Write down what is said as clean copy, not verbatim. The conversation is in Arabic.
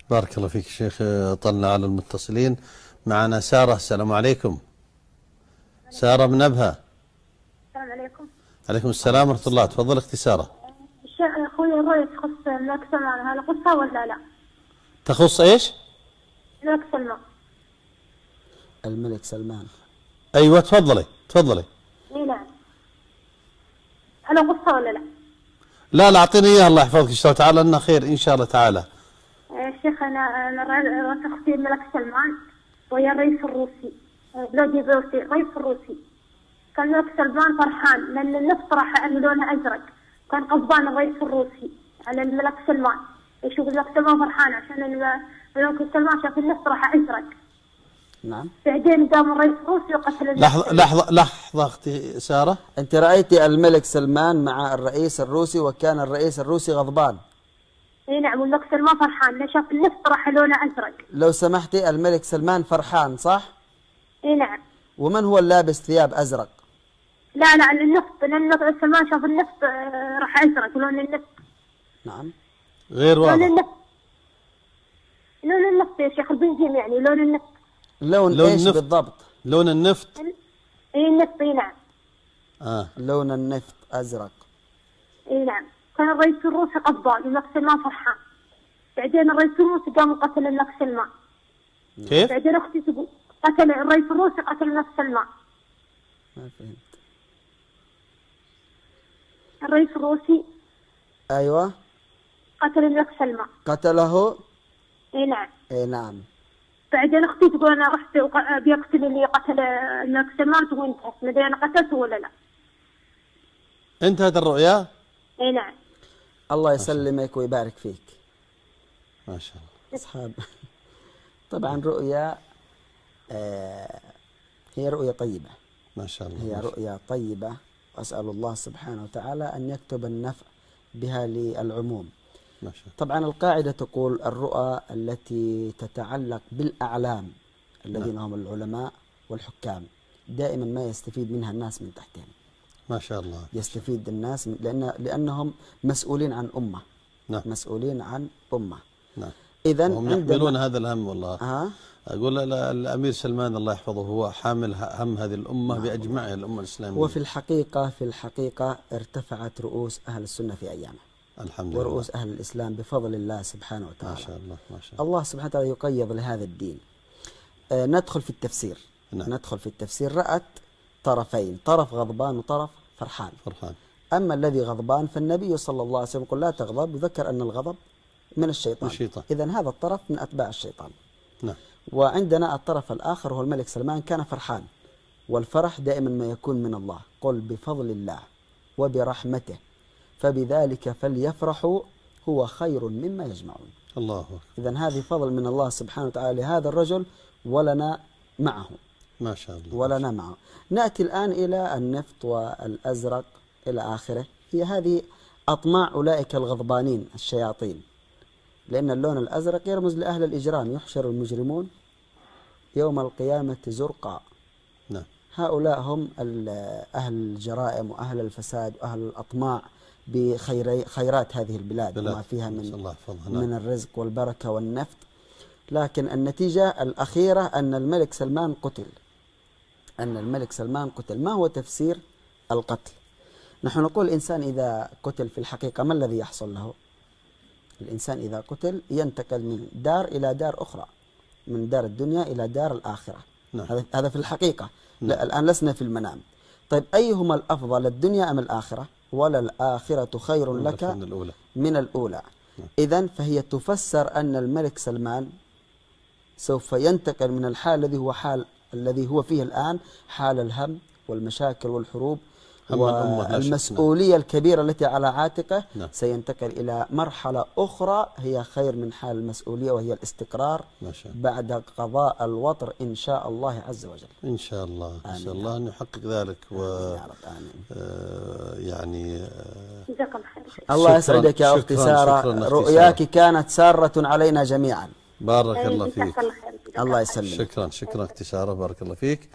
بارك الله فيك شيخ. طلنا على المتصلين. معنا سارة. السلام عليكم. سارة من أبها. السلام عليكم. عليكم السلام ورحمة الله. تفضل اختي سارة. اخوي الرؤيا تخص الملك سلمان، هل قصة ولا لا؟ تخص ايش؟ الملك سلمان. الملك سلمان. ايوه تفضلي تفضلي. اي نعم. هل قصة ولا لا؟ لا لا اعطيني اياها الله يحفظك ان شاء الله تعالى، انها خير ان شاء الله تعالى. شيخ انا رأيت اختي الملك سلمان ويا الرئيس الروسي فلاديمير بوتين الرئيس الروسي. كان الملك سلمان فرحان لان النفط راح لونه ازرق، كان غضبان الرئيس الروسي على الملك سلمان، يشوف الملك سلمان فرحان عشان الملك سلمان شاف النفط راح ازرق. نعم. بعدين قام الرئيس الروسي وقتل لحظة اختي سارة. انت رأيتي الملك سلمان مع الرئيس الروسي وكان الرئيس الروسي غضبان. اي نعم، والملك سلمان فرحان لأن شاف النفط راح لونه ازرق. لو سمحتي، الملك سلمان فرحان صح؟ اي نعم. ومن هو اللابس ثياب ازرق؟ لا النفط، لأن سلمان شاف النفط راح ازرق لون النفط. نعم. غير واضح. لون النفط يا شيخ، البنزين يعني لون النفط. لون ايش النفط. بالضبط؟ لون النفط. اي النفط. اي نعم. لون النفط ازرق. اي نعم. كان الرئيس الروسي غضبان والملك سلمان فرحان. بعدين الرئيس الروسي قام قتل الملك سلمان. كيف؟ بعدين اختي تقول قتل الرئيس الروسي قتل الملك سلمان. ما فهمت. الرئيس الروسي ايوه قتل الملك سلمان. قتله. اي نعم. اي نعم. بعدين اختي تقول انا رحت بيقتل اللي قتل الملك سلمان، تقول انتهت، ما ادري انا قتلته ولا لا. انتهت الرؤيا؟ اي نعم. الله يسلمك ويبارك فيك. ما شاء الله. اصحاب طبعا رؤيا هي رؤيا طيبة. ما شاء الله. هي رؤيا طيبة، وأسأل الله سبحانه وتعالى أن يكتب النفع بها للعموم. ما شاء الله. طبعا القاعدة تقول الرؤى التي تتعلق بالأعلام الذين هم العلماء والحكام دائما ما يستفيد منها الناس من تحتهم. ما شاء الله. يستفيد الناس لأنهم مسؤولين عن أمة. نعم. مسؤولين عن أمة. نعم. إذا هم يحملون هذا الهم والله. أقول الأمير سلمان الله يحفظه هو حامل هم هذه الأمة. نعم. بأجمعها الأمة الإسلامية. وفي الحقيقة ارتفعت رؤوس أهل السنة في أيامه. الحمد لله. ورؤوس أهل الإسلام بفضل الله سبحانه وتعالى. ما شاء الله. ما شاء الله. الله سبحانه وتعالى يقيض لهذا الدين. ندخل في التفسير. نعم. ندخل في التفسير. رأت طرفين، طرف غضبان وطرف فرحان. أما الذي غضبان فالنبي صلى الله عليه وسلم يقول لا تغضب، وذكر أن الغضب من الشيطان. إذن هذا الطرف من أتباع الشيطان. نعم. وعندنا الطرف الآخر هو الملك سلمان كان فرحان، والفرح دائما ما يكون من الله. قل بفضل الله وبرحمته فبذلك فليفرحوا هو خير مما يجمعون. الله أكبر. إذن هذه فضل من الله سبحانه وتعالى لهذا الرجل ولنا معه. ما شاء الله. ولنا معه. نأتي الآن إلى النفط والأزرق إلى آخره. هي هذه أطماع أولئك الغضبانين الشياطين، لأن اللون الأزرق يرمز لأهل الإجرام، يحشر المجرمون يوم القيامة زرقا. نعم. هؤلاء هم أهل الجرائم وأهل الفساد وأهل الأطماع بخيرات هذه البلاد وما فيها من الرزق والبركة والنفط. لكن النتيجة الأخيرة أن الملك سلمان قتل. ما هو تفسير القتل؟ نحن نقول الإنسان إذا قتل في الحقيقة ما الذي يحصل له؟ الإنسان إذا قتل ينتقل من دار إلى دار أخرى، من دار الدنيا إلى دار الآخرة. نعم. هذا في الحقيقة. نعم. لا الآن لسنا في المنام. طيب أيهما الأفضل، الدنيا أم الآخرة؟ ولا الآخرة خير لك من الأولى. نعم. إذن فهي تفسر أن الملك سلمان سوف ينتقل من الحال الذي هو فيه الآن، حال الهم والمشاكل والحروب والمسؤولية الكبيرة التي على عاتقه. نعم. سينتقل إلى مرحلة أخرى هي خير من حال المسؤولية، وهي الاستقرار بعد قضاء الوطر إن شاء الله عز وجل. إن شاء الله. إن شاء الله أن يحقق ذلك. يعني الله يسعدك يا أختي سارة، رؤياك كانت سارة علينا جميعا. بارك الله فيك. الله يسلمك. شكرا اختي سارة، بارك الله فيك.